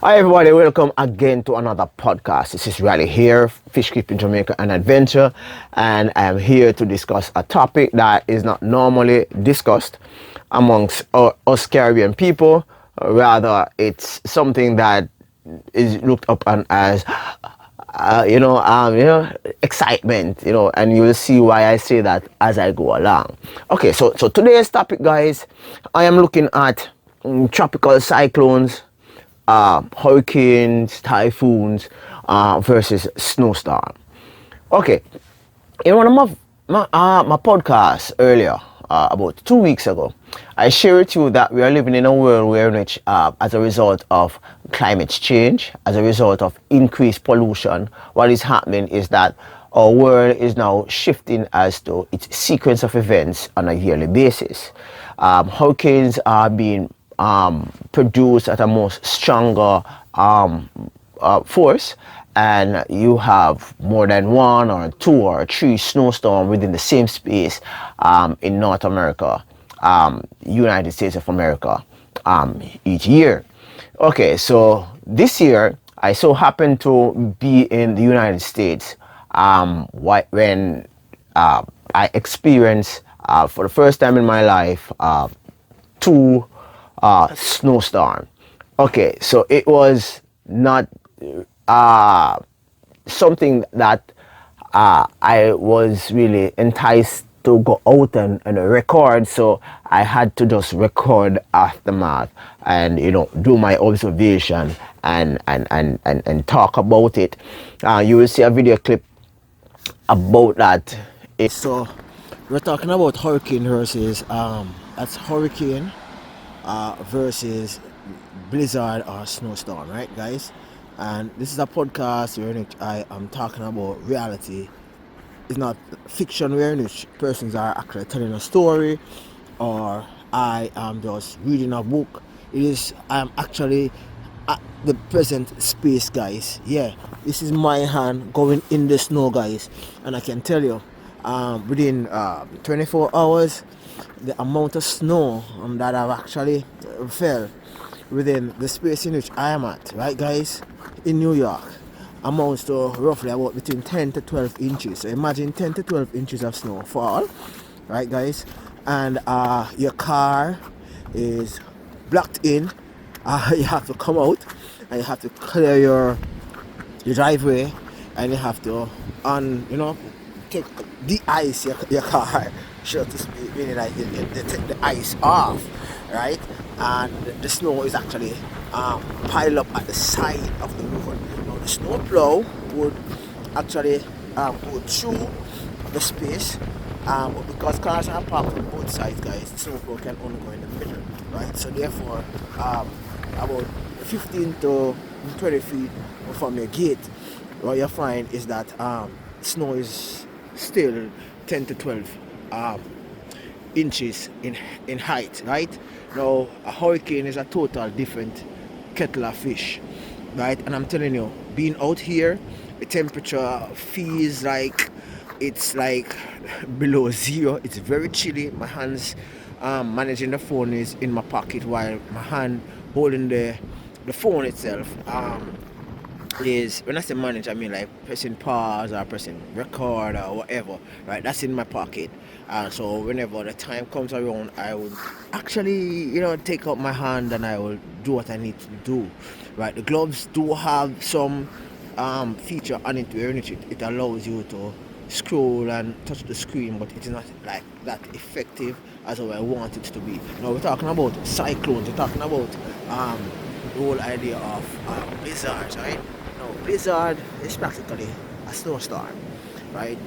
Hi everybody, welcome again to another podcast. This is Riley here, Fish Keeping Jamaica and Adventure, and I'm here to discuss a topic that is not normally discussed amongst us Caribbean people. Rather, it's something that is looked upon as excitement, and you will see why I say that as I go along. Okay, so today's topic, guys, I am looking at tropical cyclones, hurricanes, typhoons, versus snowstorm. Okay, in one of my podcasts earlier, about 2 weeks ago, I shared with you that we are living in a world where, which, as a result of climate change, as a result of increased pollution, what is happening is that our world is now shifting as to its sequence of events on a yearly basis. Hurricanes are being produced at a most stronger force, and you have more than one or two or three snowstorms within the same space in North America, United States of America, each year. Okay, so this year I so happened to be in the United States when I experienced, for the first time in my life, two snowstorm. Okay, so it was not uh, something that I was really enticed to go out and record, so I had to just record aftermath and do my observation and talk about it. You will see a video clip about that. So we're talking about hurricane versus that's hurricane versus blizzard or snowstorm, right, guys? And this is a podcast where I am talking about reality. It's not fiction where persons are actually telling a story, or I am just reading a book. I'm actually at the present space, guys. Yeah, this is my hand going in the snow, guys, and I can tell you, within 24 hours, the amount of snow that I've actually fell within the space in which I am at, right, guys, in New York, amounts to roughly about between 10 to 12 inches. So imagine 10 to 12 inches of snowfall, right, guys, and your car is blocked in. You have to come out and you have to clear your driveway, and you have to take the ice your car, so to speak, meaning like you take the ice off, right? And the snow is actually piled up at the side of the road. Now the snow plow would actually go through the space, but because cars are parked on both sides, guys, the snow plow can only go in the middle, right? So therefore, about 15 to 20 feet from your gate, what you find is that snow is still 10 to 12 inches in height, right? Now a hurricane is a total different kettle of fish, right? And I'm telling you, being out here, the temperature feels like it's like below zero. It's very chilly. My hands managing the phone is in my pocket, while my hand holding the phone itself is, when I say manage, I mean like pressing pause or pressing record or whatever, right? That's in my pocket. So whenever the time comes around, I would actually, take out my hand and I will do what I need to do, right? The gloves do have some feature on it where it allows you to scroll and touch the screen, but it is not like that effective as I want it to be. Now we're talking about cyclones. We're talking about the whole idea of blizzards, right? Now blizzard is practically a snowstorm, right?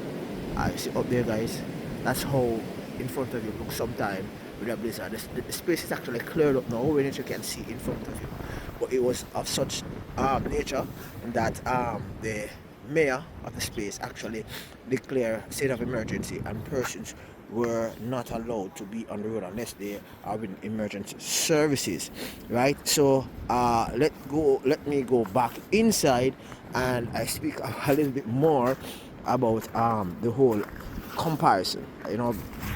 You see up there, guys. That's how in front of you looks sometime with a blizzard. The space is actually cleared up now, when you can see in front of you. But it was of such nature that the mayor of the space actually declared state of emergency, and persons were not allowed to be on the road unless they are with emergency services, right? So let me go back inside and I speak a little bit more about the whole comparison,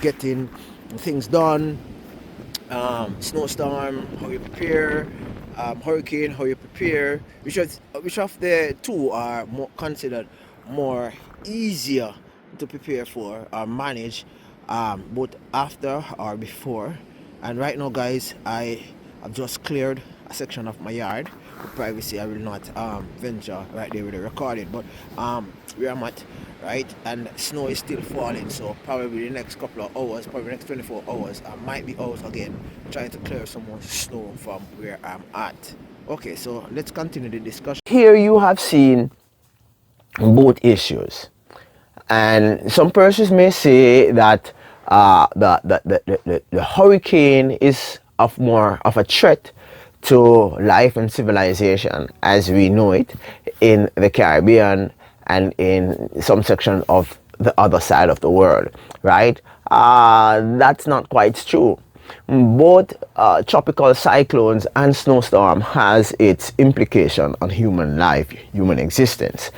getting things done, snowstorm, how you prepare, hurricane, how you prepare, which of the two are more considered more easier to prepare for or manage, both after or before. And right now, guys, I have just cleared a section of my yard for privacy. I will not venture right there with the recording, but where I'm at, right, and snow is still falling, so probably the next couple of hours, probably the next 24 hours, I might be out again trying to clear some more snow from where I'm at. Okay, so let's continue the discussion. Here you have seen both issues, and some persons may say that the hurricane is of more of a threat to life and civilization as we know it in the Caribbean and in some section of the other side of the world, right? That's not quite true. Both tropical cyclones and snowstorm has its implication on human life, human existence.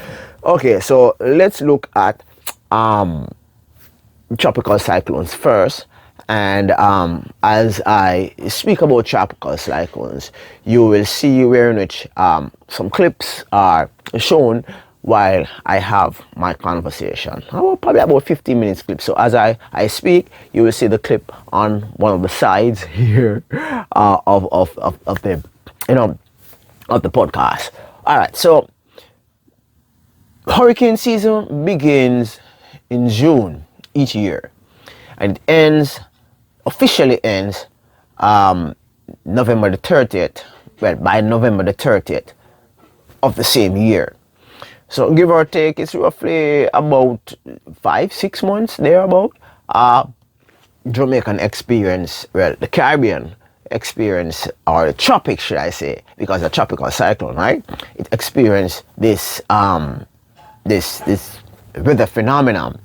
Okay, so let's look at tropical cyclones first. And as I speak about tropical cyclones, you will see where in which some clips are shown while I have my conversation. Probably about 15 minutes clip. So as I speak, you will see the clip on one of the sides here of the of the podcast. All right, so hurricane season begins in June each year, and it officially ends November the 30th. Well, by November the 30th of the same year. So give or take, it's roughly about 5-6 months thereabout. Jamaican experience, well, the Caribbean experience, or the tropics, should I say, because a tropical cyclone, right? It experienced this this weather phenomenon,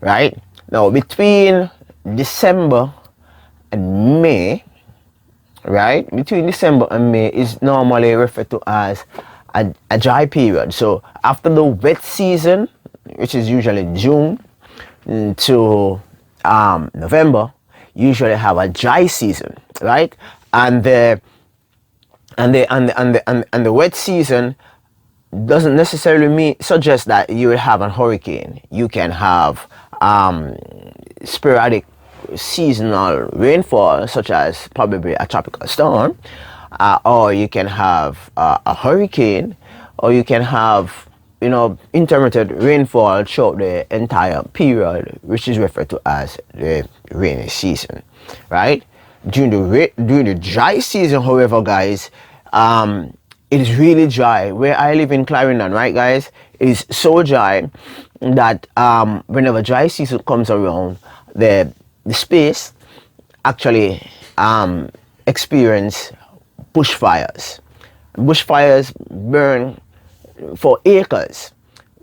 right? Now between December and May, right? Between December and May is normally referred to as a dry period. So after the wet season, which is usually June to November, you usually have a dry season, right? And the wet season doesn't necessarily suggest that you will have a hurricane. You can have sporadic seasonal rainfall, such as probably a tropical storm, or you can have a hurricane, or you can have intermittent rainfall throughout the entire period, which is referred to as the rainy season, right? During the dry season, however, guys, it is really dry. Where I live in Clarendon, right, guys, it is so dry that whenever dry season comes around, the space actually experience bushfires. Bushfires burn for acres,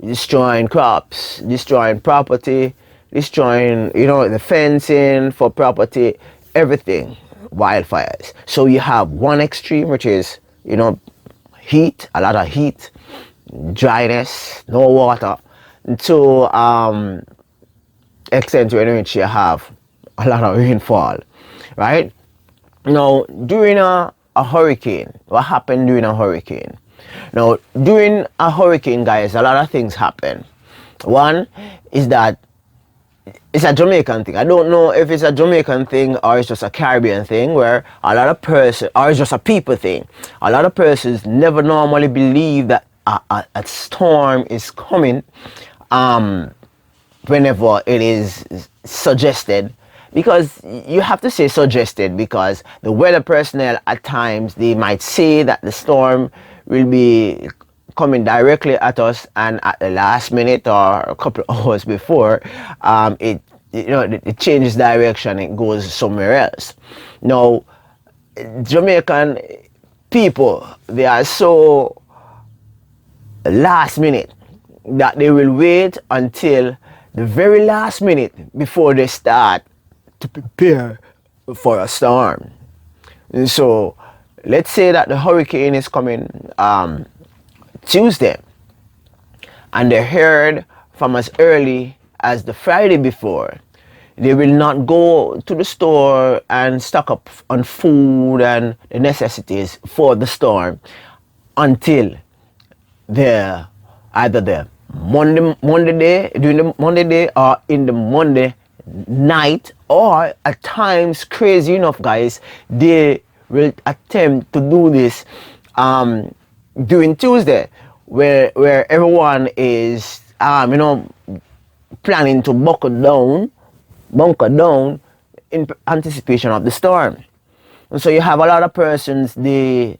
destroying crops, destroying property, destroying the fencing for property, everything. Wildfires. So you have one extreme, which is heat, a lot of heat, dryness, no water, to extent to which you have a lot of rainfall, right? Now, during a hurricane, what happened during a hurricane? Now, during a hurricane, guys, a lot of things happen. One is that it's a Jamaican thing. I don't know if it's a Jamaican thing or it's just a Caribbean thing, where a lot of persons, or it's just a people thing. A lot of persons never normally believe that a storm is coming whenever it is suggested, because you have to say suggested, because the weather personnel at times, they might say that the storm will be coming directly at us, and at the last minute or a couple of hours before, it changes direction, it goes somewhere else. Now, Jamaican people, they are so last minute that they will wait until the very last minute before they start to prepare for a storm. And so let's say that the hurricane is coming Tuesday, and they heard from as early as the Friday before. They will not go to the store and stock up on food and the necessities for the storm until the either the Monday day, during the Monday day, or in the Monday night, or at times, crazy enough, guys, they will attempt to do this during Tuesday, where everyone is planning to bunker down in anticipation of the storm. And so you have a lot of persons, they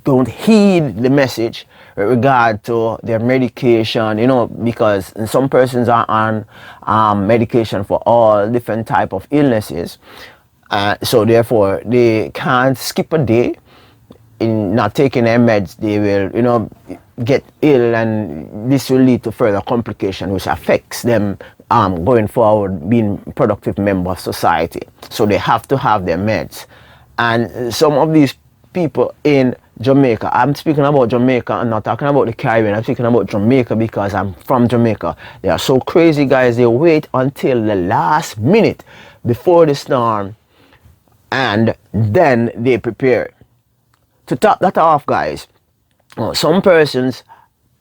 don't heed the message with regard to their medication, because some persons are on medication for all different type of illnesses. So therefore, they can't skip a day in not taking their meds. They will, get ill, and this will lead to further complication, which affects them going forward, being productive member of society. So they have to have their meds. And some of these people in Jamaica, I'm speaking about Jamaica, I'm not talking about the Caribbean, I'm speaking about Jamaica because I'm from Jamaica. They are so crazy, guys. They wait until the last minute before the storm, and then they prepare. To top that off, guys, some persons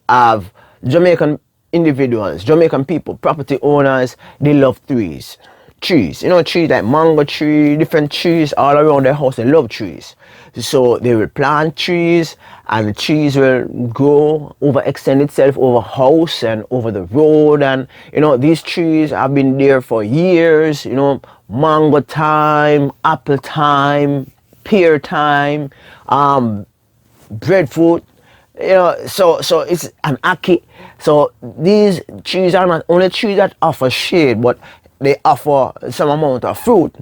have Jamaican individuals, Jamaican people, property owners, they love trees, trees like mango tree, different trees all around their house. They love trees, so they will plant trees, and the trees will grow, overextend itself over house and over the road. And these trees have been there for years, mango time, apple time, pear time, breadfruit, so it's an aki. So these trees are not only trees that offer shade, but they offer some amount of fruit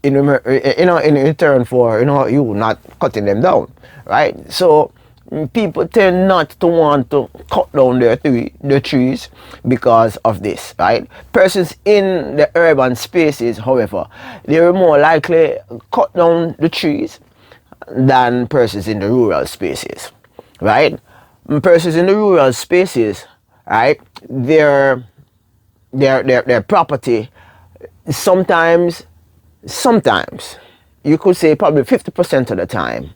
in return for you not cutting them down, right? So people tend not to want to cut down their trees because of this, right? Persons in the urban spaces, however, they will more likely cut down the trees than persons in the rural spaces, right? Persons in the rural spaces, right, their property sometimes you could say probably 50% of the time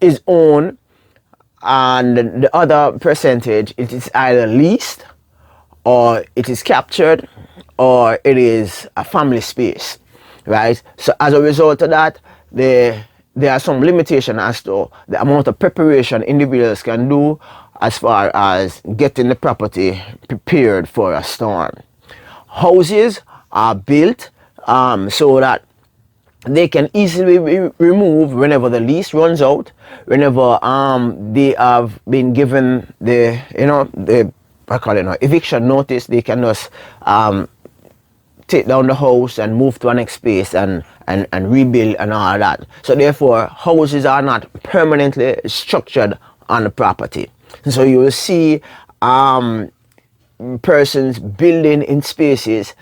is owned, and the other percentage, it is either leased, or it is captured, or it is a family space, right? So as a result of that, there are some limitations as to the amount of preparation individuals can do as far as getting the property prepared for a storm. Houses are built so that they can easily be removed whenever the lease runs out, whenever they have been given the eviction notice. They can just take down the house and move to a next space and rebuild and all that. So therefore, houses are not permanently structured on the property. So you will see persons building in spaces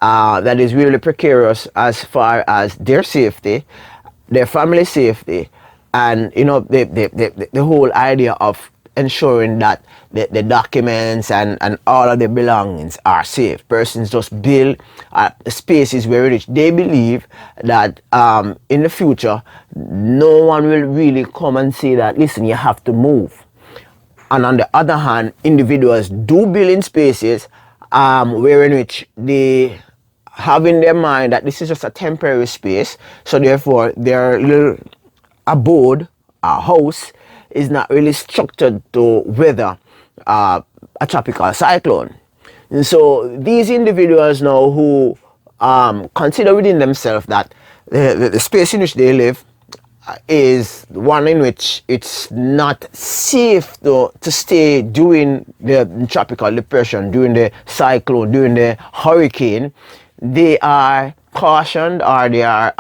that is really precarious as far as their safety, their family safety, and the whole idea of ensuring that the documents and all of the belongings are safe. Persons just build spaces where which they believe that in the future no one will really come and say that, listen, you have to move. And on the other hand, individuals do build in spaces where in which they have in their mind that this is just a temporary space, so therefore their little abode, a house, is not really structured to weather a tropical cyclone. And so these individuals now who consider within themselves that the space in which they live is one in which it's not safe to stay during the tropical depression, during the cyclone, during the hurricane, they are cautioned, or they are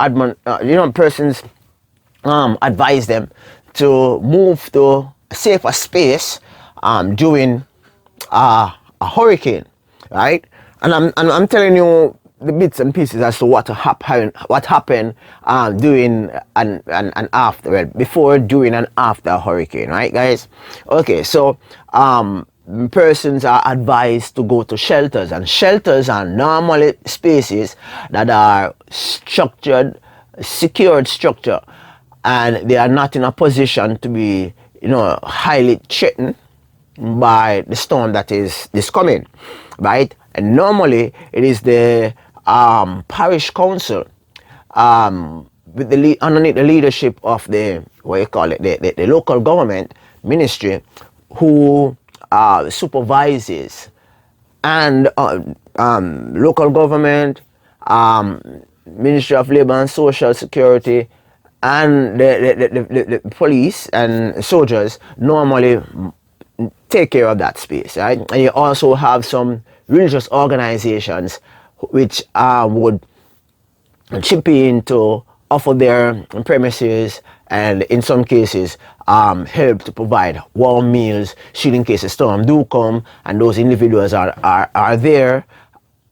persons advise them to move to a safer space during a hurricane, right? And I'm telling you the bits and pieces as to what happened during and after, well, before, during, and after a hurricane, right, guys? Okay, so persons are advised to go to shelters, and shelters are normally spaces that are structured, secured structure, and they are not in a position to be, highly threatened by the storm that is coming, right? And normally it is the parish council, with underneath the leadership of the, what you call it, the local government ministry, who supervises, and local government, Ministry of Labor and Social Security, and the police and soldiers normally take care of that space, right? And you also have some religious organizations which would chip in to offer their premises, and in some cases help to provide warm meals should in case a storm do come and those individuals are there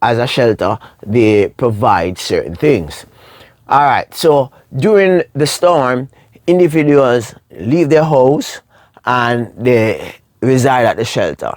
as a shelter. They provide certain things. All right, so during the storm, individuals leave their house and they reside at the shelter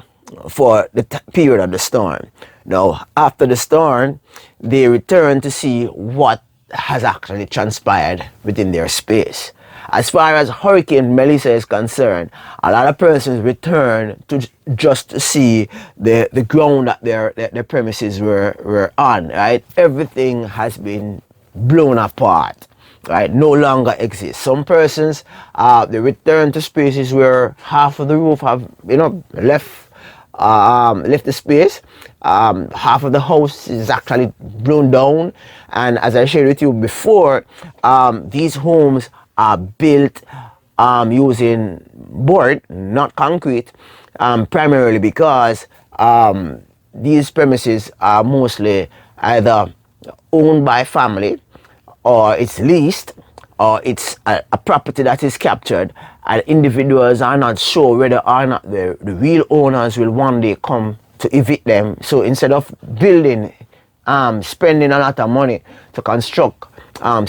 for the period of the storm. Now, after the storm, they return to see what has actually transpired within their space. As far as Hurricane Melissa is concerned, a lot of persons return to just to see the ground that their premises were on, right? Everything has been blown apart, right? No longer exists. Some persons, they return to spaces where half of the roof have, left the space. Half of the house is actually blown down, and as I shared with you before, these homes are built using board, not concrete, primarily because these premises are mostly either owned by family, or it's leased, or it's a property that is captured, and individuals are not sure whether or not the real owners will one day come to evict them. So instead of building, spending a lot of money to construct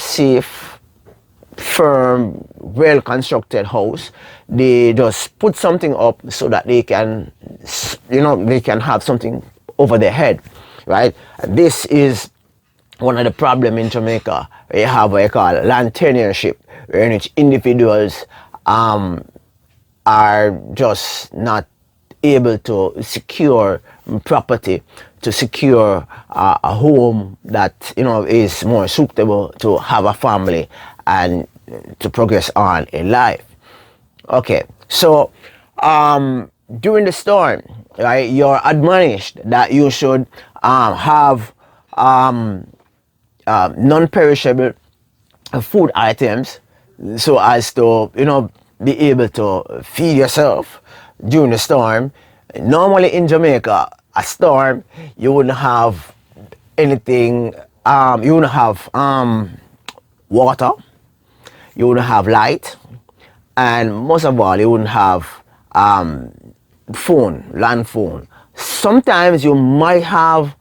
safe, firm, well-constructed house, they just put something up so that they can, they can have something over their head, right? This is one of the problems in Jamaica. You have what you call land tenureship, in which individuals are just not able to secure property, to secure a home that is more suitable to have a family and to progress on in life. Okay, so during the storm, right, you're admonished that you should have non-perishable food items, so as to be able to feed yourself during the storm. Normally in Jamaica, a storm, you wouldn't have anything. You wouldn't have water, you wouldn't have light, and most of all, you wouldn't have land phone. Sometimes you might have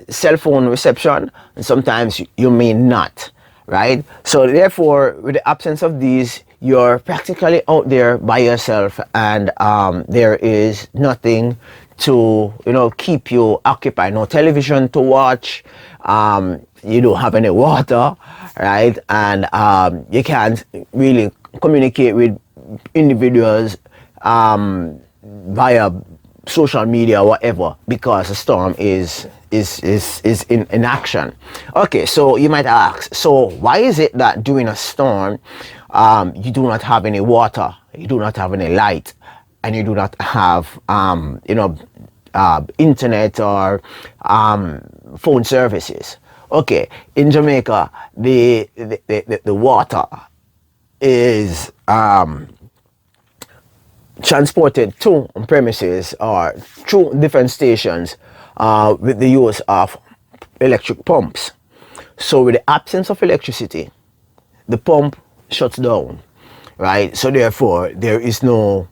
cell phone reception, and sometimes you may not, right? So therefore, with the absence of these, you're practically out there by yourself, and there is nothing to keep you occupied. No television to watch, you don't have any water, right? And you can't really communicate with individuals via social media or whatever, because the storm is in action. Okay, so you might ask, so why is it that during a storm you do not have any water, you do not have any light, and you do not have internet or phone services? Okay, in Jamaica, the water is transported to premises or through different stations with the use of electric pumps. So with the absence of electricity, the pump shuts down, right? So therefore, there is no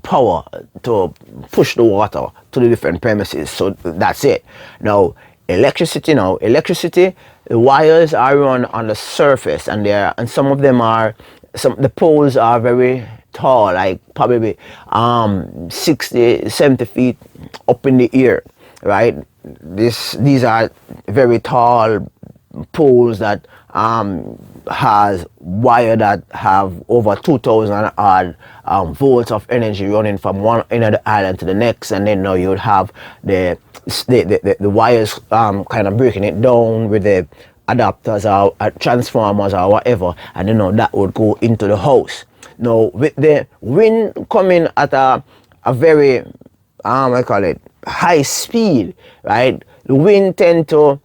power to push the water to the different premises. So that's it. Now electricity, the wires are run on the surface, and some of them are, the poles are very tall, like probably 60, 70 feet up in the air, right? These are very tall poles that has wire that have over 2,000 odd volts of energy running from one end of the island to the next, and then now you would have the wires kind of breaking it down with the adapters or transformers or whatever, and then now that would go into the house. Now with the wind coming at a very I call it high speed, right? The wind tend to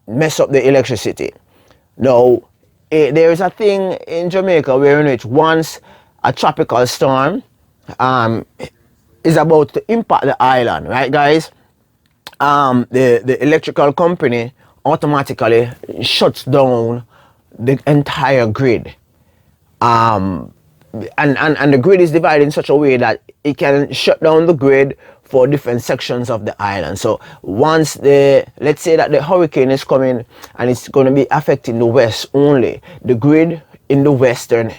mess up the electricity. Now, there is a thing in Jamaica where in which once a tropical storm is about to impact the island, right, guys? The electrical company automatically shuts down the entire grid. And the grid is divided in such a way that it can shut down the grid for different sections of the island. So once let's say that the hurricane is coming and it's going to be affecting the west only, the grid in the western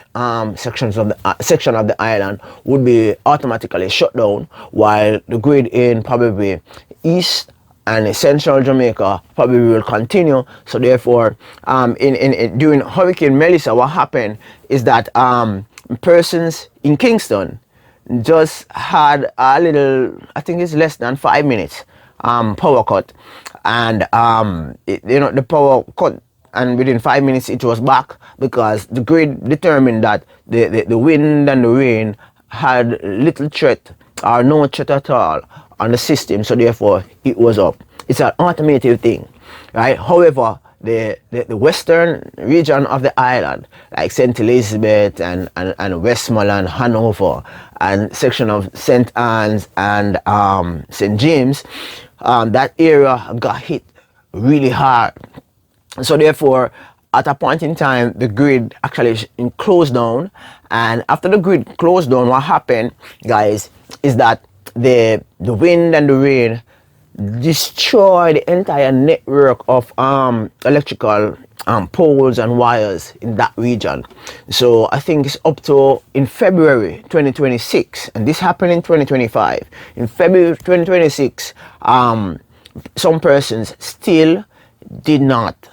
section of the island would be automatically shut down, while the grid in probably east and central Jamaica probably will continue. So therefore, during Hurricane Melissa, what happened is that persons in Kingston just had a little, I think it's less than 5 minutes power cut, and the power cut, and within 5 minutes it was back, because the grid determined that the wind and the rain had little threat or no threat at all on the system, so therefore it was up. It's an automated thing, right? However, the western region of the island, like St. Elizabeth and Westmoreland, Hanover, and section of St. Anne's and St. James, that area got hit really hard. So therefore, at a point in time, the grid actually closed down, and after the grid closed down, what happened, guys, is that the wind and the rain destroy the entire network of electrical poles and wires in that region. So I think it's up to in February 2026, and this happened in 2025. In February 2026, some persons still did not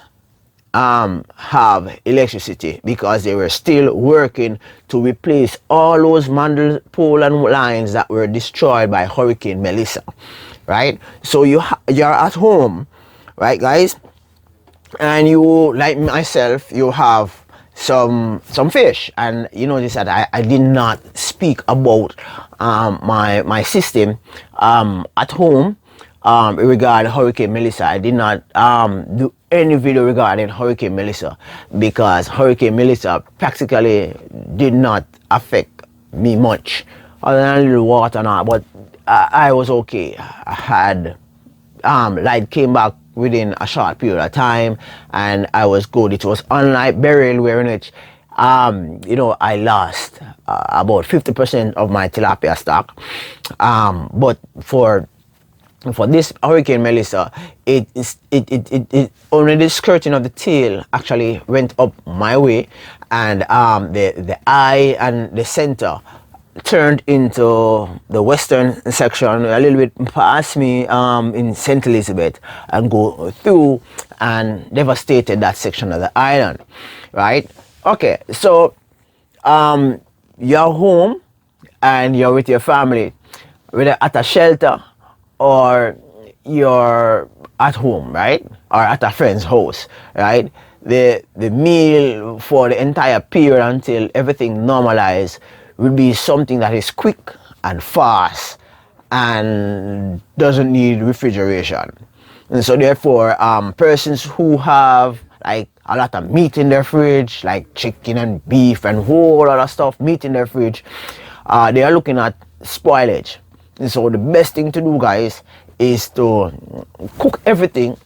have electricity because they were still working to replace all those mandrel pole and lines that were destroyed by Hurricane Melissa. Right? So you're at home, right, guys? And you, like myself, you have some fish, and you notice that I did not speak about my system at home regarding Hurricane Melissa. I did not do any video regarding Hurricane Melissa, because Hurricane Melissa practically did not affect me much, other than a little water and all, but I was okay. I had light came back within a short period of time, and I was good. It was unlike burial, where in which I lost about 50% of my tilapia stock. But for this Hurricane Melissa, it only the skirting of the tail actually went up my way, and the eye and the center turned into the western section a little bit past me in St. Elizabeth, and go through and devastated that section of the island, right? Okay, so you're home and you're with your family, whether at a shelter or you're at home, right? Or at a friend's house, right? The meal for the entire period until everything normalized will be something that is quick and fast and doesn't need refrigeration. And so therefore, persons who have like a lot of meat in their fridge, like chicken and beef and whole lot of stuff, meat in their fridge, they are looking at spoilage. And so the best thing to do, guys, is to cook everything,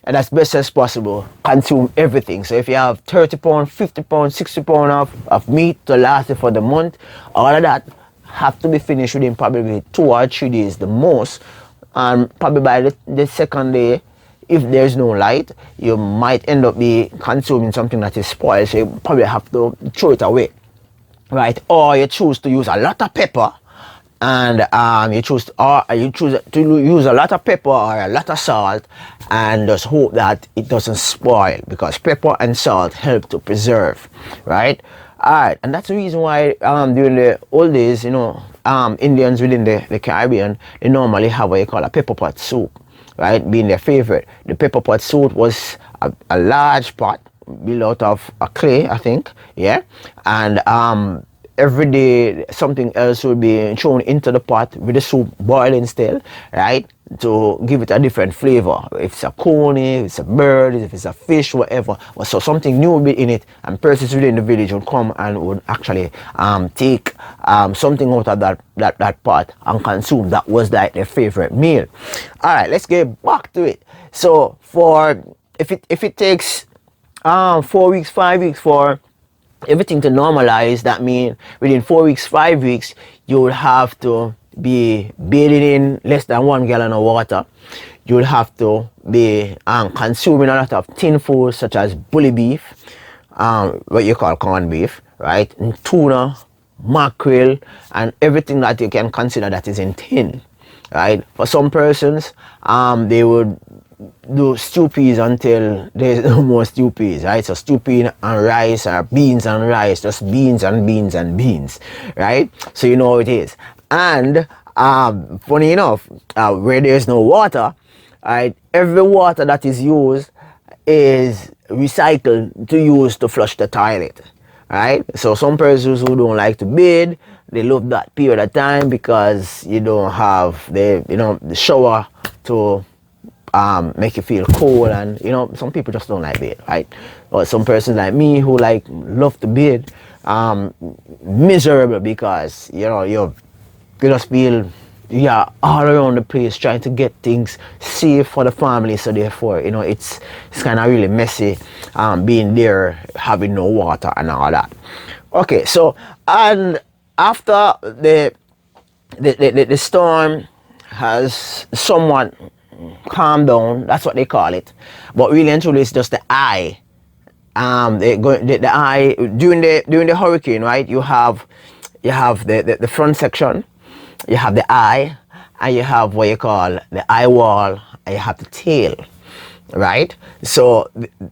and as best as possible, consume everything. So if you have 30 pounds, 50 pounds, 60 pounds of meat to last you for the month, all of that have to be finished within probably 2 or 3 days the most. And probably by the second day, if there's no light, you might end up be consuming something that is spoiled, so you probably have to throw it away. right? Or you choose to use a lot of pepper, and you choose to use a lot of pepper or a lot of salt, and just hope that it doesn't spoil, because pepper and salt help to preserve, right? All right, and that's the reason why during the old days, Indians within the Caribbean, they normally have what you call a pepper pot soup, right? Being their favorite. The pepper pot soup was a large pot built out of a clay, I think, yeah, and every day something else will be thrown into the pot with the soup boiling still, right, to give it a different flavor. If it's a coney, if it's a bird, if it's a fish, whatever, so something new will be in it, and persons within the village would come and would actually take something out of that pot and consume. That was like their favorite meal. All right, let's get back to it. So if it takes 4 weeks, 5 weeks for everything to normalize, that means within 4 weeks, 5 weeks, you will have to be bathing in less than 1 gallon of water. You will have to be consuming a lot of tin food, such as bully beef, what you call corned beef, right? And tuna, mackerel, and everything that you can consider that is in tin, right? For some persons, they would do stew peas until there's no more stew peas, right? So stew pea and rice, or beans and rice, just beans and beans and beans, right? So you know how it is. And funny enough, where there's no water, right, every water that is used is recycled to use to flush the toilet, right? So some persons who don't like to bathe, they love that period of time because you don't have the shower to make you feel cold, and some people just don't like bathe, right? Or some persons like me who love to bathe, miserable because you just feel all around the place trying to get things safe for the family. So therefore, it's kind of really messy being there, having no water and all that. Okay, so and after the storm has somewhat calmed down, that's what they call it, but really and truly it's just the eye. The eye during the hurricane, right? You have the front section, you have the eye, and you have what you call the eye wall, and you have the tail, right? So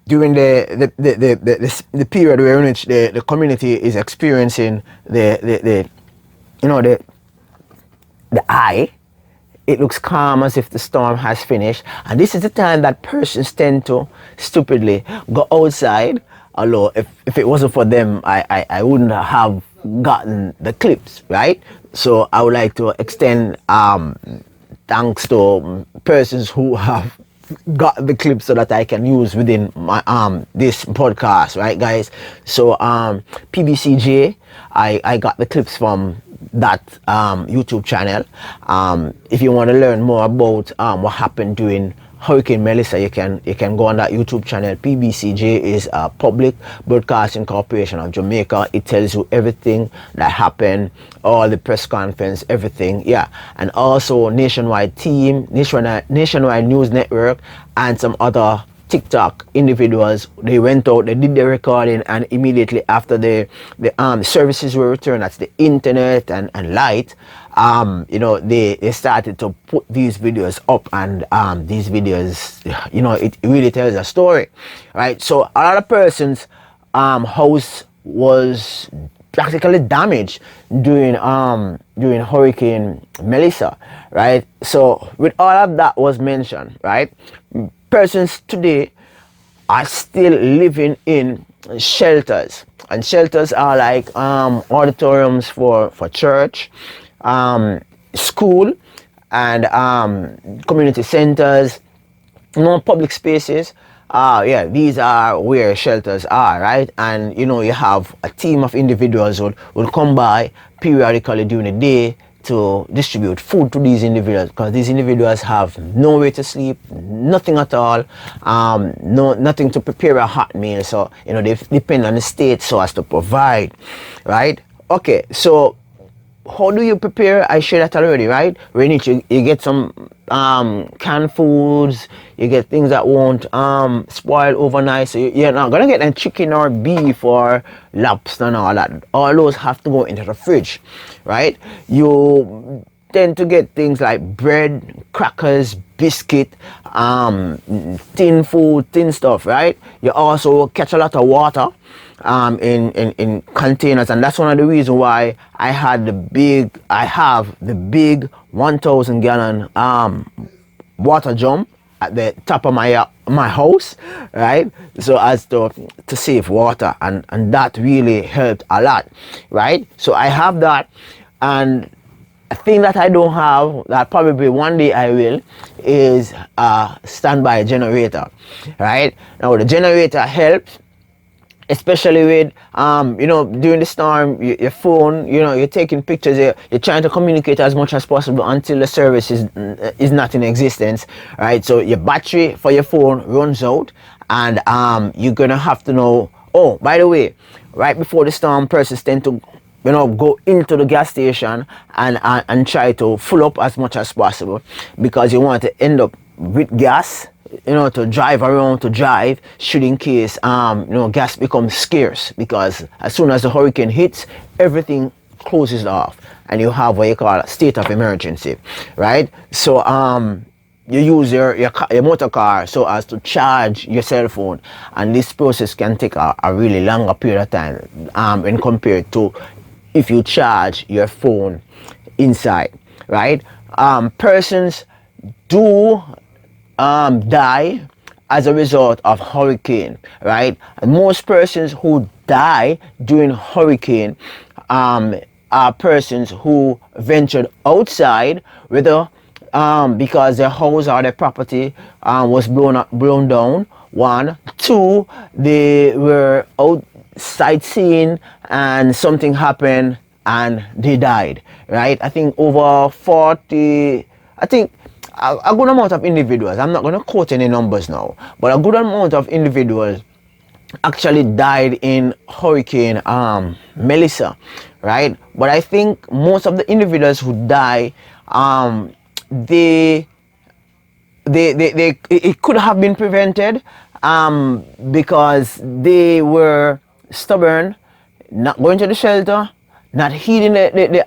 during the period where which the community is experiencing the eye, it looks calm, as if the storm has finished, and this is the time that persons tend to stupidly go outside. Although if it wasn't for them, I wouldn't have gotten the clips, right? So I would like to extend thanks to persons who have got the clips so that I can use within my this podcast, right, guys? So PBCJ, I got the clips from that YouTube channel. If you want to learn more about what happened during Hurricane Melissa, you can go on that YouTube channel. PBCJ is a Public Broadcasting Corporation of Jamaica. It tells you everything that happened, all the press conference, everything, yeah. And also Nationwide Team, Nationwide News Network, and some other TikTok individuals. They went out, they did the recording, and immediately after the services were returned, that's the internet and light, they started to put these videos up, and these videos, it really tells a story, right? So a lot of persons house was practically damaged during Hurricane Melissa, right? So with all of that was mentioned, right, persons today are still living in shelters, and shelters are like auditoriums for church, school, and community centers, public spaces. These are where shelters are, right? And you have a team of individuals who will come by periodically during the day to distribute food to these individuals, because these individuals have nowhere to sleep, nothing at all, nothing to prepare a hot meal. So they depend on the state so as to provide, right? Okay, so how do you prepare? I shared that already, right? When you get some canned foods, you get things that won't spoil overnight. So you're not gonna get a chicken or beef or lobster and all that. All those have to go into the fridge, right? You tend to get things like bread, crackers, biscuit, tin food, tin stuff, right? You also catch a lot of water in containers, and that's one of the reasons why I have the big 1,000 gallon water drum at the top of my house, right? So as to save water, and that really helped a lot, right? So I have that. And a thing that I don't have, that probably one day I will, is a standby generator, right? Now the generator helps, especially with during the storm. Your phone, you're taking pictures, you're trying to communicate as much as possible until the service is not in existence, right? So your battery for your phone runs out, and you're gonna have to know, oh, by the way, right before the storm, persons tend to go into the gas station and try to fill up as much as possible, because you want to end up with gas, to drive around, to drive, should in case gas becomes scarce, because as soon as the hurricane hits, everything closes off and you have what you call a state of emergency, right? So you use your motor car so as to charge your cell phone, and this process can take a really longer period of time when compared to if you charge your phone inside, right? Persons do die as a result of hurricane, right? And most persons who die during hurricane are persons who ventured outside, whether because their house or their property was blown down. One, two, they were out sightseeing and something happened and they died, right? I think over 40, I think a good amount of individuals, I'm not going to quote any numbers now, but a good amount of individuals actually died in Hurricane Melissa, right? But I think most of the individuals who die, it could have been prevented because they were stubborn, not going to the shelter, not heeding the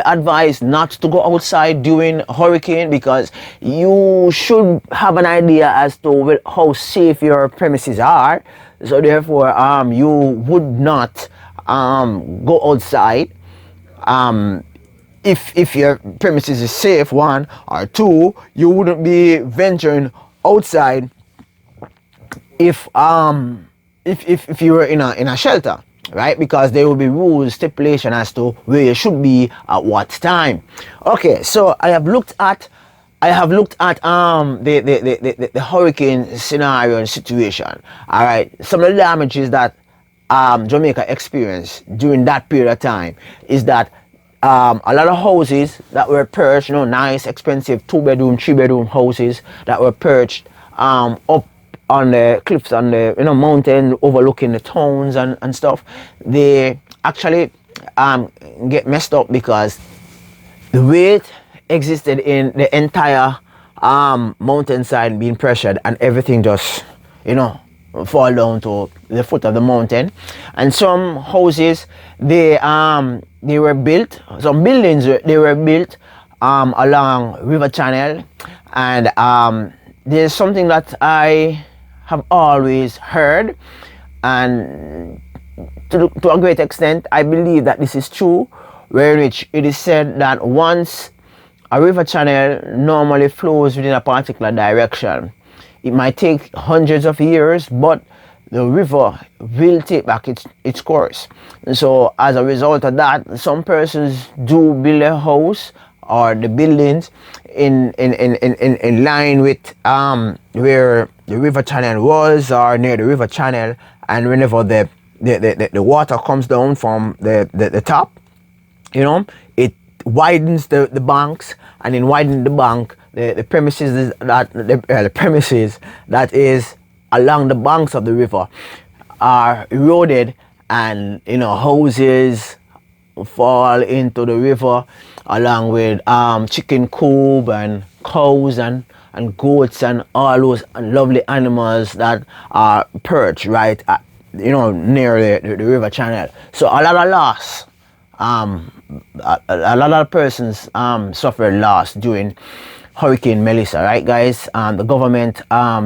advice not to go outside during hurricane, because you should have an idea as to how safe your premises are. So therefore you would not go outside if your premises is safe, one, or two, you wouldn't be venturing outside if you were in a shelter, right? Because there will be rules, stipulation as to where you should be at what time. Okay, so I have looked at the hurricane scenario and situation. All right, some of the damages that Jamaica experienced during that period of time is that a lot of houses that were perched, nice, expensive 2-bedroom, 3-bedroom houses that were perched up on the cliffs, on the mountain overlooking the towns and stuff, they actually get messed up because the weight existed in the entire mountainside being pressured, and everything just fall down to the foot of the mountain. And some houses, they were built, some buildings, they were built along river channel. And there's something that I have always heard, and to a great extent I believe that this is true, where which it is said that once a river channel normally flows within a particular direction, it might take hundreds of years, but the river will take back its course. And so as a result of that, some persons do build a house or the buildings in line with where the river channel was, or near the river channel, and whenever the water comes down from the top, it widens the banks, and in widening the bank, the premises that is along the banks of the river are eroded, and houses fall into the river, along with chicken coop and cows and goats and all those lovely animals that are perched right at, near the river channel. So a lot of loss. A lot of persons suffered loss during Hurricane Melissa, right, guys? The government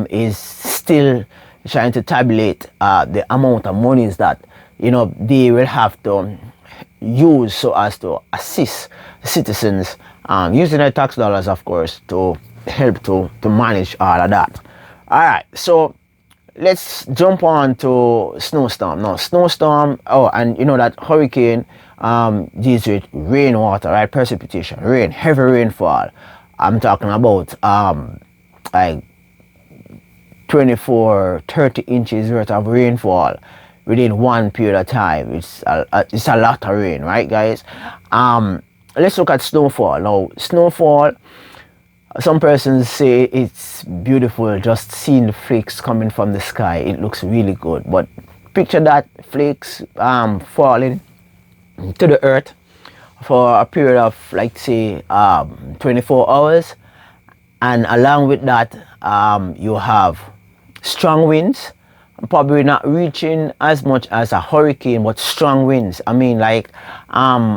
is still trying to tabulate the amount of monies that they will have to use so as to assist citizens using their tax dollars, of course, to help to manage all of that. All right, so let's jump on to snowstorm. Now, snowstorm, and you know that hurricane deals with rainwater, right? Precipitation, rain, heavy rainfall. I'm talking about like 24, 30 inches worth of rainfall within one period of time. It's a lot of rain, right, guys? Let's look at snowfall. Now, snowfall, some persons say it's beautiful just seeing the flakes coming from the sky. It looks really good. But picture that flakes falling to the earth for a period of, like, say 24 hours, and along with that you have strong winds, probably not reaching as much as a hurricane, but strong winds. I mean, like, I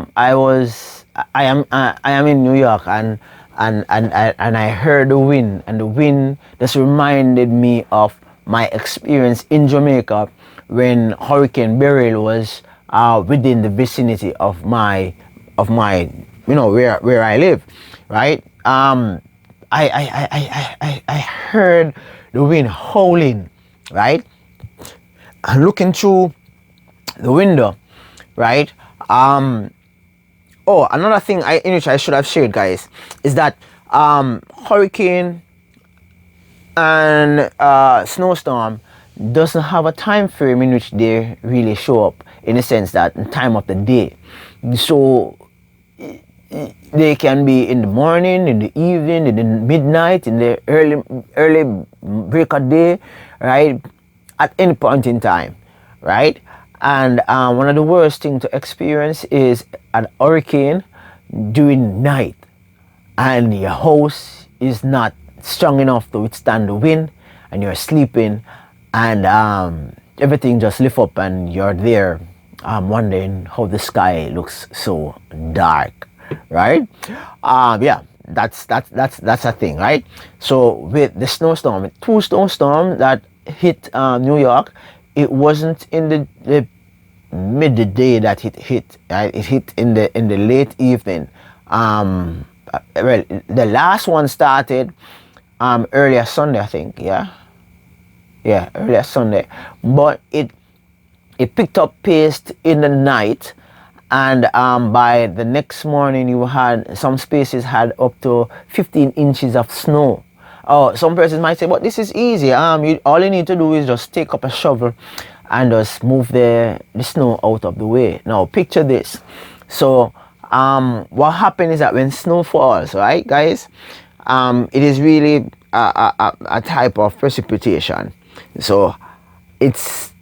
am in New York, and I heard the wind, and the wind just reminded me of my experience in Jamaica when Hurricane Beryl was within the vicinity of my where I live, right? I heard the wind howling, right? And looking through the window, right? Another thing in which I should have shared, guys, is that hurricane and snowstorm doesn't have a time frame in which they really show up, in the sense that the time of the day. So they can be in the morning, in the evening, in the midnight, in the early break of day, right? At any point in time, right? And one of the worst things to experience is an hurricane during night, and your house is not strong enough to withstand the wind, and you're sleeping, and everything just lift up, and you're there wondering how the sky looks so dark, right? Yeah, that's a thing, right? So with the snowstorm, two snowstorms that hit New York, it wasn't in the midday that it hit, right? It hit in the late evening. Well, the last one started earlier Sunday, I think. Yeah, earlier Sunday, but it picked up pace in the night, and by the next morning, you had some spaces had up to 15 inches of snow. Oh, some persons might say, but this is easy. All you need to do is just take up a shovel and just move the snow out of the way. Now, picture this. So, what happens is that when snow falls, right, guys, it is really a type of precipitation. So, it's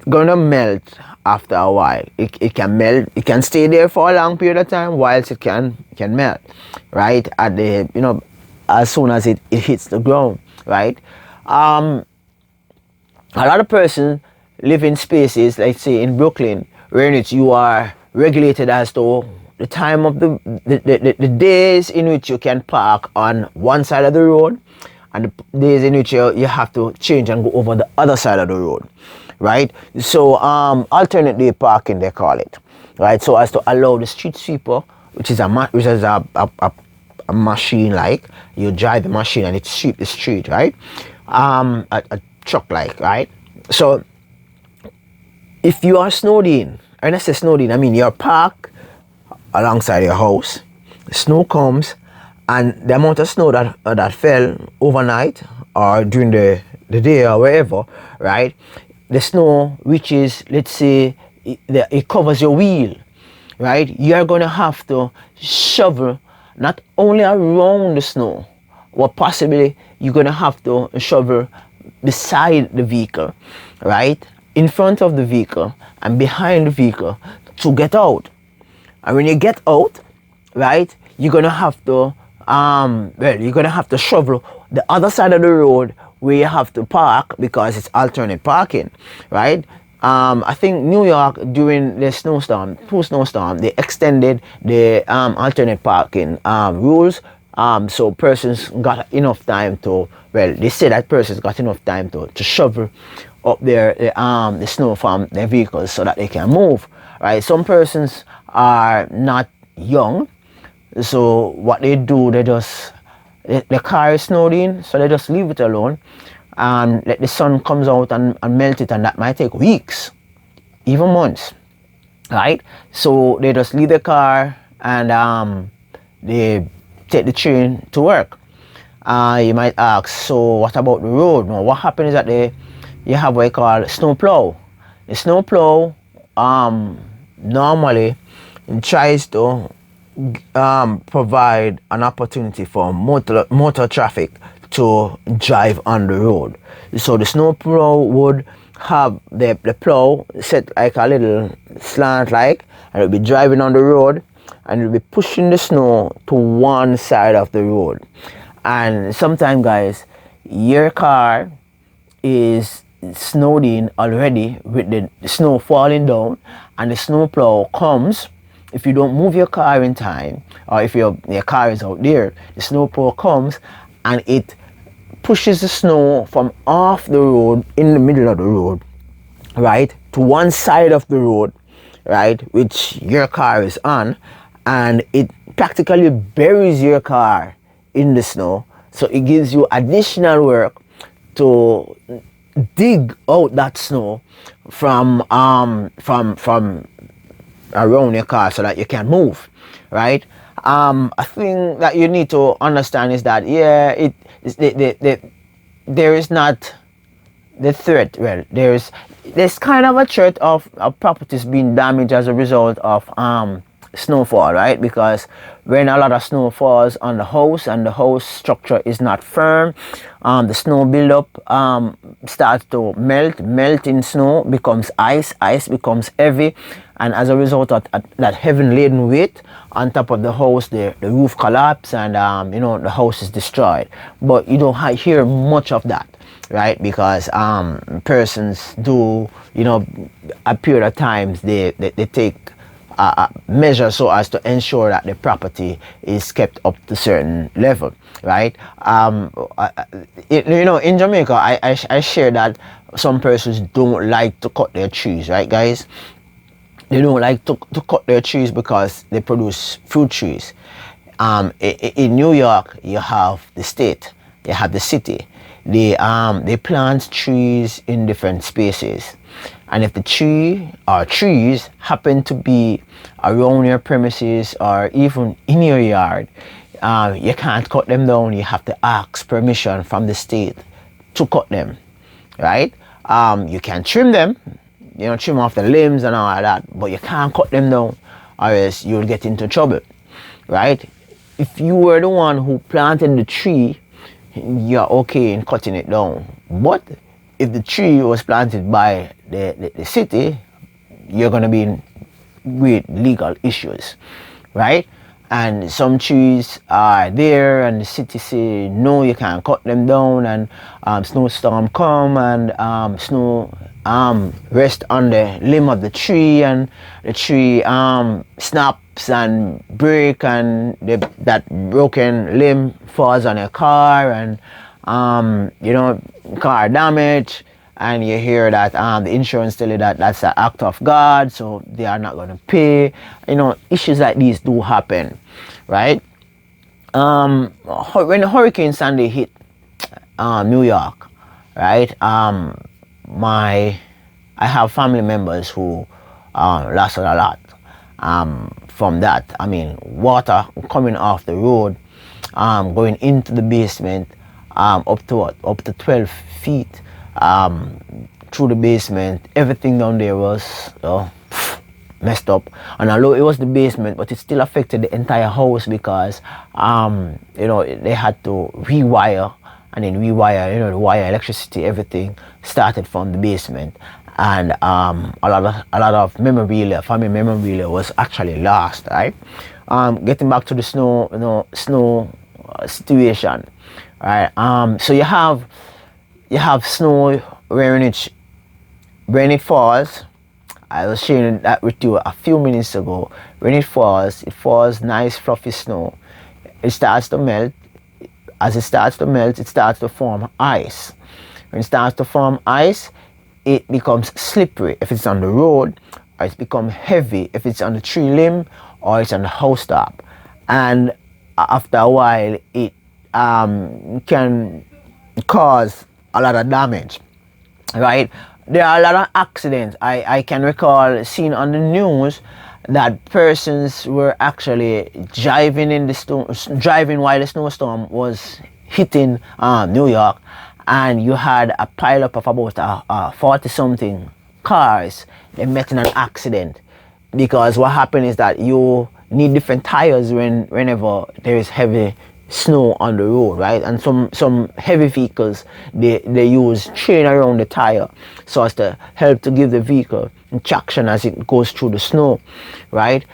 gonna melt after a while. It can melt. It can stay there for a long period of time, whilst it can melt, right? At the as soon as it hits the ground, right? A lot of persons live in spaces, let's say in Brooklyn, where in which you are regulated as to the time of the days in which you can park on one side of the road, and the days in which you have to change and go over the other side of the road, right? So alternate day parking, they call it, right? So as to allow the street sweeper, which is a machine, like you drive the machine and it sweep the street, right? A truck, like, right? So if you are snowed in, and I say snowed in, I mean you're parked alongside your house, the snow comes, and the amount of snow that fell overnight or during the day or wherever, right? The snow reaches, let's say, it covers your wheel, right? You're gonna have to shovel not only around the snow, but possibly you're gonna have to shovel beside the vehicle, right? In front of the vehicle and behind the vehicle to get out, And when you get out, right, you're gonna have to you're gonna have to shovel the other side of the road where you have to park because it's alternate parking, right? I think New York during the snowstorm, post-snowstorm, they extended the alternate parking rules. So persons got enough time to, well, they say that persons got enough time to shovel up the snow from their vehicles so that they can move, right? Some persons are not young, so what they do, they just, the car is snowed in, so they just leave it alone and let the sun comes out and melt it, and that might take weeks, even months, right? So they just leave the car and they take the train to work. You might ask, so what about the road? No, what happens is that you have what you call snow plow. The snow plow normally tries to provide an opportunity for motor traffic to drive on the road. So the snow plow would have the plow set like a little slant like, and it'll be driving on the road and it'll be pushing the snow to one side of the road. And sometimes, guys, your car is snowed in already with the snow falling down, and the snow plow comes. If you don't move your car in time, or if your car is out there, the snow plow comes and it pushes the snow from off the road in the middle of the road, right, to one side of the road, right, which your car is on, and it practically buries your car in the snow. So it gives you additional work to dig out that snow from around your car so that you can move, right? A thing that you need to understand is that there is not the threat. Well, there's kind of a threat of properties being damaged as a result of snowfall, right? Because when a lot of snow falls on the house and the house structure is not firm, the snow buildup starts to melt in snow, becomes ice becomes heavy, and as a result of that heavy laden weight on top of the house, the roof collapses and the house is destroyed. But you don't hear much of that, right? Because persons do, a period of times they take measures so as to ensure that the property is kept up to certain level, right? In Jamaica, I share that some persons don't like to cut their trees, right, guys? They don't like to cut their trees because they produce fruit trees. In New York, you have the state, you have the city. They plant trees in different spaces. And if the tree or trees happen to be around your premises or even in your yard, you can't cut them down. You have to ask permission from the state to cut them, right? You can trim them, trim off the limbs and all of that, but you can't cut them down or else you'll get into trouble, right? If you were the one who planted the tree, you're okay in cutting it down. But if the tree was planted by the city, you're going to be in with legal issues, right? And some trees are there and the city say, no, you can't cut them down, and snowstorm come and snow rest on the limb of the tree, and the tree snaps and break, and that broken limb falls on your car, and car damage, and you hear that the insurance tell you that that's an act of God, so they are not going to pay. Issues like these do happen, right? When Hurricane Sandy hit New York, right? I have family members who lost a lot from that. I mean, water coming off the road, going into the basement, up to 12 feet through the basement. Everything down there was messed up, and although it was the basement, but it still affected the entire house because they had to rewire, and then rewire, the wire, electricity, everything started from the basement. and a lot of memorabilia, family memorabilia was actually lost, right? Getting back to the snow, snow situation, right? So you have snow when it falls. I was sharing that with you a few minutes ago. When it falls nice fluffy snow. It starts to melt. As it starts to melt, it starts to form ice. When it starts to form ice, it becomes slippery if it's on the road, or it's become heavy if it's on the tree limb or it's on the house top. And after a while, it can cause a lot of damage, right? There are a lot of accidents. I can recall seeing on the news that persons were actually driving while the snowstorm was hitting New York, and you had a pileup of about 40 something cars. They met in an accident because what happened is that you need different tires whenever there is heavy snow on the road, right? And some heavy vehicles, they use chain around the tire so as to help to give the vehicle traction as it goes through the snow, right?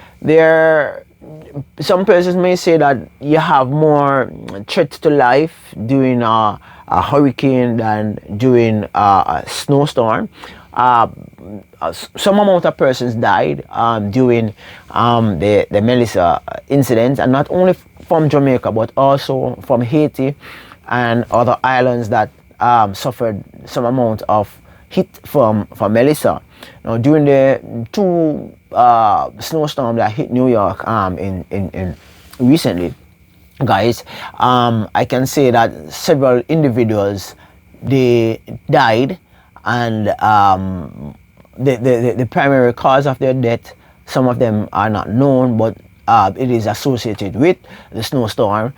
Some persons may say that you have more threat to life during a hurricane than during a snowstorm. Some amount of persons died during the Melissa incident, and not only from Jamaica but also from Haiti and other islands that suffered some amount of hit from Melissa. Now, during the two snowstorms that hit New York in recently, guys, I can say that several individuals, they died, and the primary cause of their death, some of them are not known, but it is associated with the snowstorm,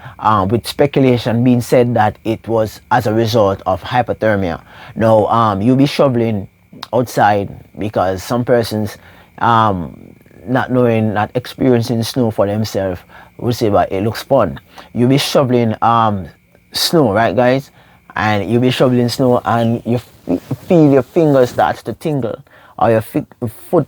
with speculation being said that it was as a result of hypothermia. Now, you'll be shoveling outside because some persons, not knowing, not experiencing snow for themselves, will say, but it looks fun. You'll be shoveling snow, right, guys? And you'll be shoveling snow, and you feel your fingers start to tingle, or your foot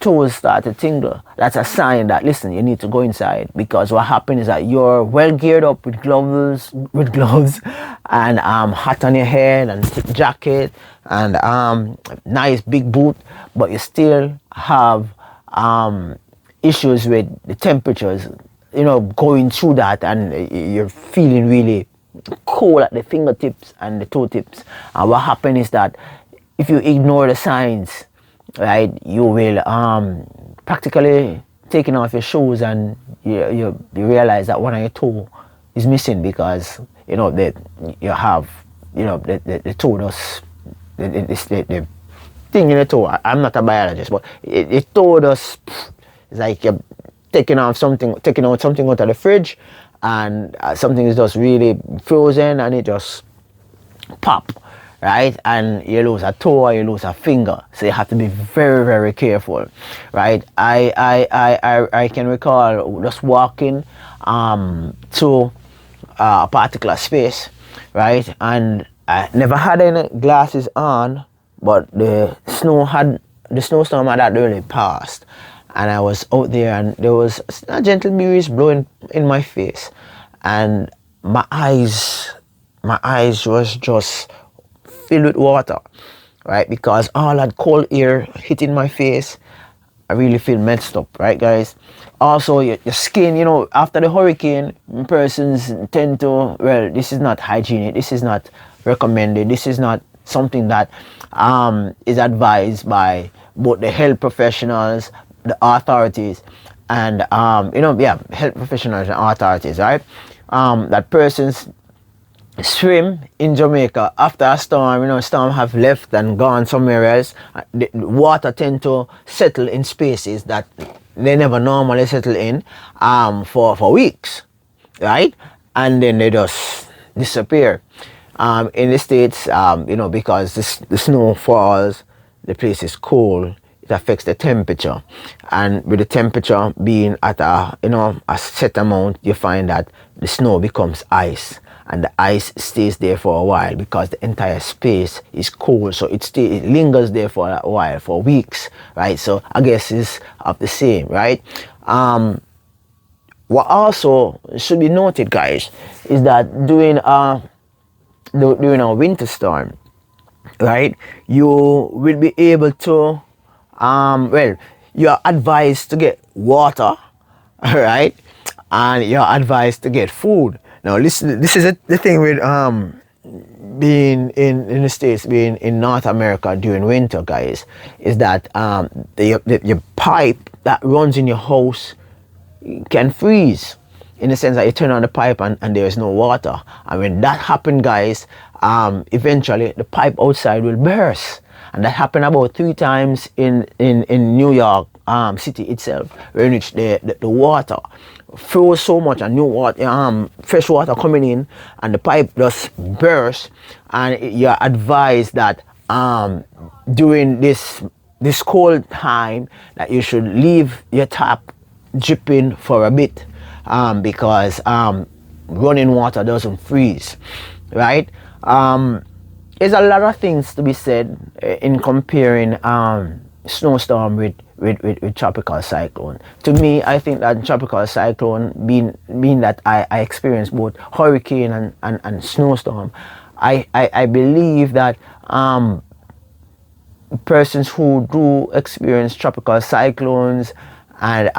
toes start to tingle. That's a sign that, listen, you need to go inside, because what happens is that you're well geared up with gloves and hat on your head and thick jacket and nice big boot, but you still have issues with the temperatures, going through that, and you're feeling really cold at the fingertips and the toe tips. And what happens is that if you ignore the signs, right, you will practically taking off your shoes, and you realize that one of your toe is missing, because that you have the toe does the thing in the toe. I'm not a biologist, but it toe does. It's like you're taking out something out of the fridge, and something is just really frozen, and it just pop, right? And you lose a toe or you lose a finger, so you have to be very, very careful, right? I can recall just walking to a particular space, right, and I never had any glasses on, but the snowstorm had really passed, and I was out there, and there was a gentle breeze blowing in my face, and my eyes was just filled with water, right? Because all that cold air hitting my face, I really feel messed up, right, guys? Also, your skin, after the hurricane, persons tend to, well, this is not hygienic, this is not recommended, this is not something that is advised by both the health professionals, the authorities, and health professionals and authorities, right? That persons swim in Jamaica after a storm. Storm have left and gone somewhere else. The water tend to settle in spaces that they never normally settle in for weeks, right? And then they just disappear. In the States, because the snow falls, the place is cold, it affects the temperature, and with the temperature being at a set amount, you find that the snow becomes ice, and the ice stays there for a while because the entire space is cold, so it lingers there for a while, for weeks, right? So I guess it's of the same, right? What also should be noted, guys, is that during a winter storm, right, you will be able to well, you're advised to get water, right, and you're advised to get food. Now listen, this is the thing with being in the States, being in North America during winter, guys, is that your pipe that runs in your house can freeze, in the sense that you turn on the pipe and there is no water. And when that happens, guys, eventually the pipe outside will burst. And that happened about 3 times in New York city itself, in which the water froze so much, and new water, fresh water coming in, and the pipe just burst. And you're advised that during this cold time, that you should leave your tap dripping for a bit, because running water doesn't freeze, right? There's a lot of things to be said in comparing snowstorm with tropical cyclone. To me, I think that tropical cyclone, being that I experienced both hurricane and snowstorm, I believe that persons who do experience tropical cyclones and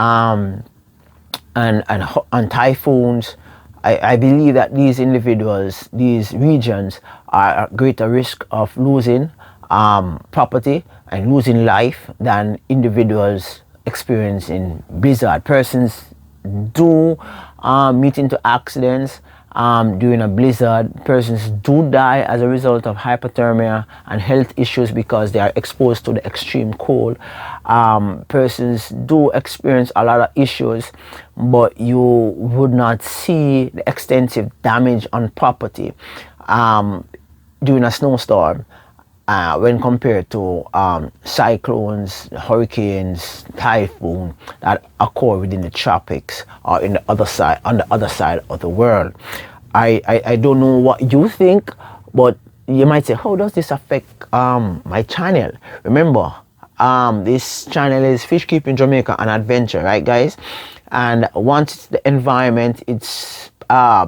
typhoons, I believe that these individuals, these regions, are at greater risk of losing property and losing life than individuals experiencing blizzard. Persons do meet into accidents during a blizzard. Persons do die as a result of hypothermia and health issues because they are exposed to the extreme cold. Persons do experience a lot of issues, but you would not see the extensive damage on property during a snowstorm when compared to cyclones, hurricanes, typhoon that occur within the tropics or on the other side of the world. I don't know what you think, but you might say, how does this affect my channel? Remember, this channel is Fish Keeping Jamaica and Adventure, right, guys? And once the environment, it's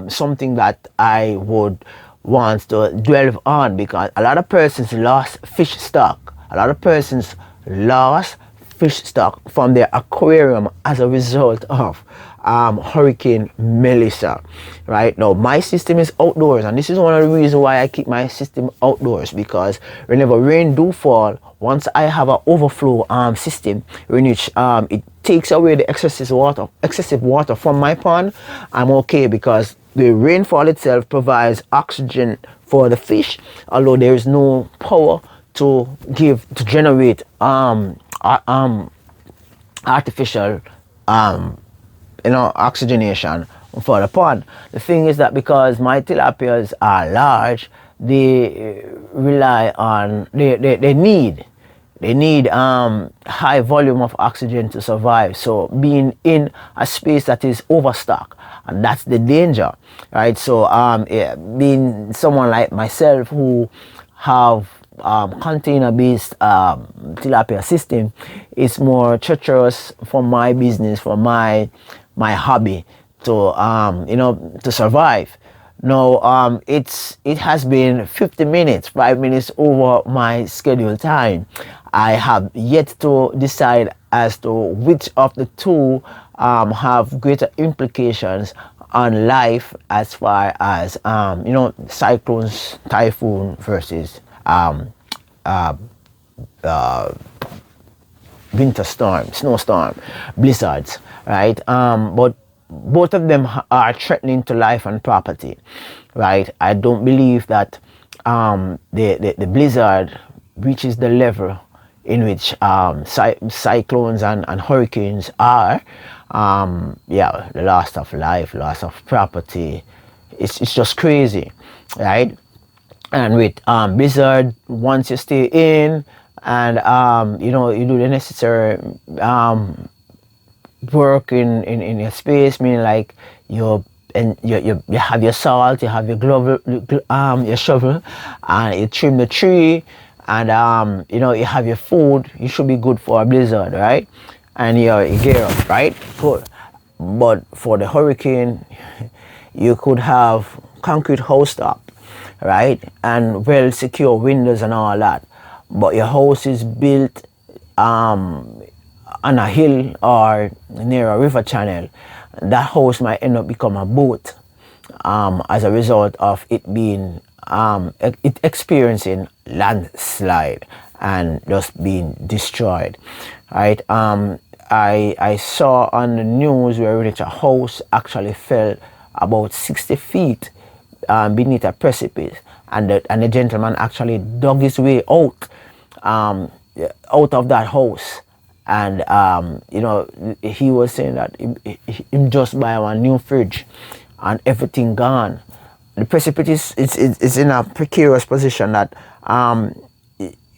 something that I would want to delve on, because a lot of persons lost fish stock. A lot of persons lost fish stock from their aquarium as a result of Hurricane Melissa. Right now, my system is outdoors, and this is one of the reasons why I keep my system outdoors, because whenever rain do fall, once I have an overflow system in which it takes away the excessive water from my pond, I'm okay, because the rainfall itself provides oxygen for the fish, although there is no power to generate artificial oxygenation for the pond. The thing is that because my tilapias are large, they rely on they need high volume of oxygen to survive. So being in a space that is overstocked, and that's the danger, right? So being someone like myself who have container-based tilapia system, is more treacherous for my business, for my hobby to to survive. Now it has been 50 minutes, 5 minutes over my scheduled time. I have yet to decide as to which of the two have greater implications on life, as far as cyclones, typhoon versus winter storm, snowstorm, blizzards, right? But both of them are threatening to life and property, right? I don't believe that the blizzard reaches the level in which cyclones and hurricanes are. The loss of life, loss of property, it's just crazy, right? And with blizzard, once you stay in and you do the necessary work in your space, meaning like you and you have your salt, you have your glove, your shovel, and you trim the tree, and you have your food. You should be good for a blizzard, right? And you gear up, right? Good. But for the hurricane, you could have concrete house top, right? And well secure windows and all that. But your house is built on a hill or near a river channel. That house might end up become a boat as a result of it being it experiencing landslide and just being destroyed, right? I saw on the news where a house actually fell about 60 feet beneath a precipice, and the gentleman actually dug his way out of that house. And he was saying that he just buy one new fridge and everything gone. The precipice is in a precarious position that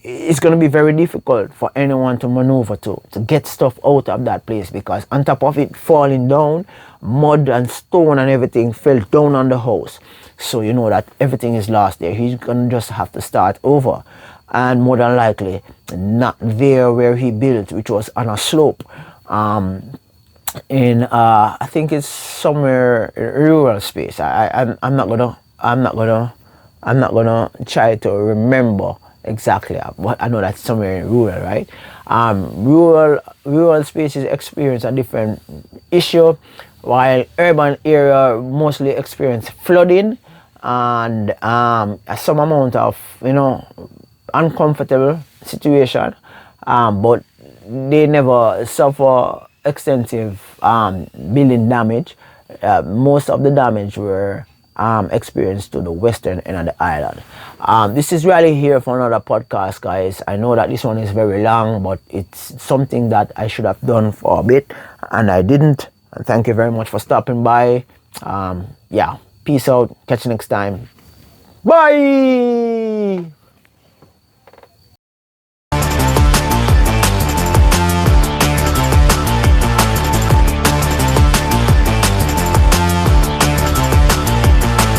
it's going to be very difficult for anyone to maneuver to get stuff out of that place, because on top of it falling down, mud and stone and everything fell down on the house. So you know that everything is lost there. He's going to just have to start over, and more than likely not there where he built, which was on a slope. I think it's somewhere in rural space. I'm not gonna try to remember exactly, but I know that's somewhere in rural, right? Rural spaces experience a different issue, while urban area mostly experience flooding and some amount of uncomfortable situation, but they never suffer extensive building damage. Most of the damage were experienced to the western end of the island. This is really here for another podcast, guys. I know that this one is very long, but it's something that I should have done for a bit and I didn't. And thank you very much for stopping by. Yeah, peace out. Catch you next time. Bye.